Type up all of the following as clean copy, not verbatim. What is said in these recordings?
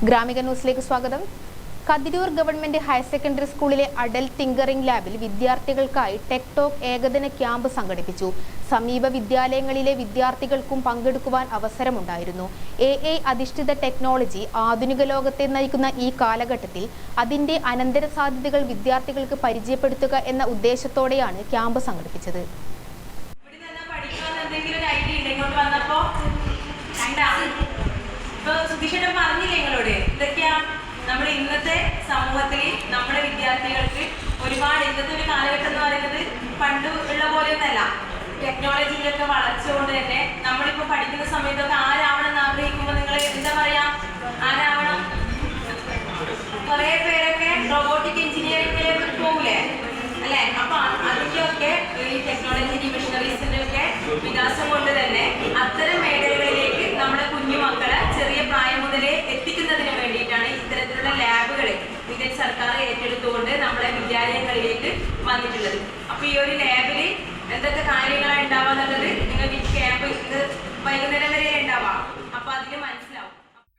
ഗ്രാമിക ന്യൂസിലേക്ക് സ്വാഗതം. Kathirur government higher secondary സ്കൂളിലെ അഡൽട്ട് തിങ്കറിംഗ് ലാബിൽ വിദ്യാർത്ഥികൾക്കായി ടെക് ടോക്ക് ഏകദിന ക്യാമ്പ് സംഘടിപ്പിച്ചു. സമീപ വിദ്യാലയങ്ങളിലെ വിദ്യാർത്ഥികൾക്കും പങ്കെടുക്കുവാൻ അവസരമുണ്ടായിരുന്നു. AI അധിഷ്ഠിത ടെക്നോളജി ആധുനിക ലോകത്തെ നയിക്കുന്ന ഈ കാലഘട്ടത്തിൽ അതിന്റെ അനന്തര സാധ്യതകൾ വിദ്യാർത്ഥികൾക്ക് പരിചയപ്പെടുത്തുക എന്ന ഉദ്ദേശത്തോടെയാണ് ക്യാമ്പ് സംഘടിപ്പിച്ചത്. പറഞ്ഞില്ലേ നിങ്ങളോട് ഇതൊക്കെയാ നമ്മുടെ ഇന്നത്തെ സമൂഹത്തിൽ നമ്മുടെ വിദ്യാർത്ഥികൾക്ക് ഒരുപാട് ഇന്നത്തെ ഒരു കാലഘട്ടം എന്ന് പറയുന്നത് പണ്ട് ഉള്ള പോലെയൊന്നല്ല. ടെക്നോളജിയിലൊക്കെ വളർച്ചകൊണ്ട് തന്നെ നമ്മളിപ്പോൾ പഠിക്കുന്ന സമയത്തൊക്കെ ആരാവണം എന്ന് ആഗ്രഹിക്കുമ്പോൾ നിങ്ങൾ എന്താ പറയാ, ആരാവണം? കുറെ പേരൊക്കെ റോബോട്ടിക് എഞ്ചിനീയറിംഗിലേക്ക് പോകൂലേ അല്ലെ? അപ്പൊ അതിന്റെയൊക്കെ ഈ ടെക്നോളജി മിഷനറീസിന്റെ ഒക്കെ വികാസം കൊണ്ട് തന്നെ അത്തരം മേഖലകളിലേക്ക് നമ്മുടെ കുഞ്ഞുമക്കളെ ചെറിയ പ്രായം മുതലേ എത്തിക്കുന്നതിന് വേണ്ടിയിട്ടാണ് ഇത്തരത്തിലുള്ള ലാബുകളെ ഇന്ത്യൻ സർക്കാർ ഏറ്റെടുത്തുകൊണ്ട് നമ്മുടെ വിദ്യാലയങ്ങളിലേക്ക് വന്നിട്ടുള്ളത്. അപ്പൊ ഈ ഒരു ലാബിൽ എന്തൊക്കെ കാര്യങ്ങളാണ് ഉണ്ടാവാന്നുള്ളത് നിങ്ങൾക്ക് ഈ ക്യാമ്പ് ഇത് വൈകുന്നേരം വരെ ഉണ്ടാവാം. അപ്പൊ അതിൽ മനസ്സിലാവും.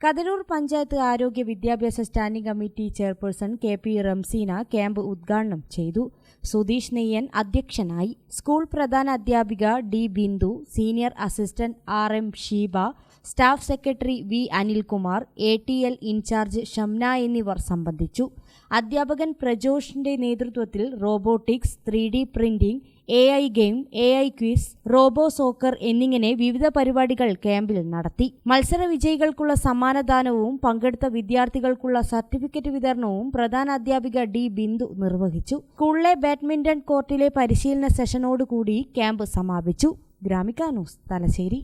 കതിരൂർ പഞ്ചായത്ത് ആരോഗ്യ വിദ്യാഭ്യാസ standing committee chairperson KP Ramseena camp ഉദ്ഘാടനം ചെയ്തു. സുധീഷ് നെയ്യൻ അധ്യക്ഷനായി. സ്കൂൾ പ്രധാന അധ്യാപിക D Bindu, senior assistant RM Sheeba, staff secretary V Anilkumar, ATL in charge Shamna എന്നിവർ സംബന്ധിച്ചു. അധ്യാപകൻ പ്രജോഷിന്റെ നേതൃത്വത്തിൽ robotics, 3D printing, AI game, AI quiz, robo soccer എന്നിങ്ങനെ വിവിധ പരിപാടികൾ ക്യാമ്പിൽ നടത്തി. മത്സര വിജയികൾക്കുള്ള സമ്മാനദാനവും പങ്കെടുത്ത വിദ്യാർത്ഥികൾക്കുള്ള സർട്ടിഫിക്കറ്റ് വിതരണവും പ്രധാന അധ്യാപിക D ബിന്ദു നിർവഹിച്ചു. സ്കൂളിലെ ബാഡ്മിന്റൺ കോർട്ടിലെ പരിശീലന സെഷനോടുകൂടി ക്യാമ്പ് സമാപിച്ചു. ഗ്രാമിക ന്യൂസ്, തലശ്ശേരി.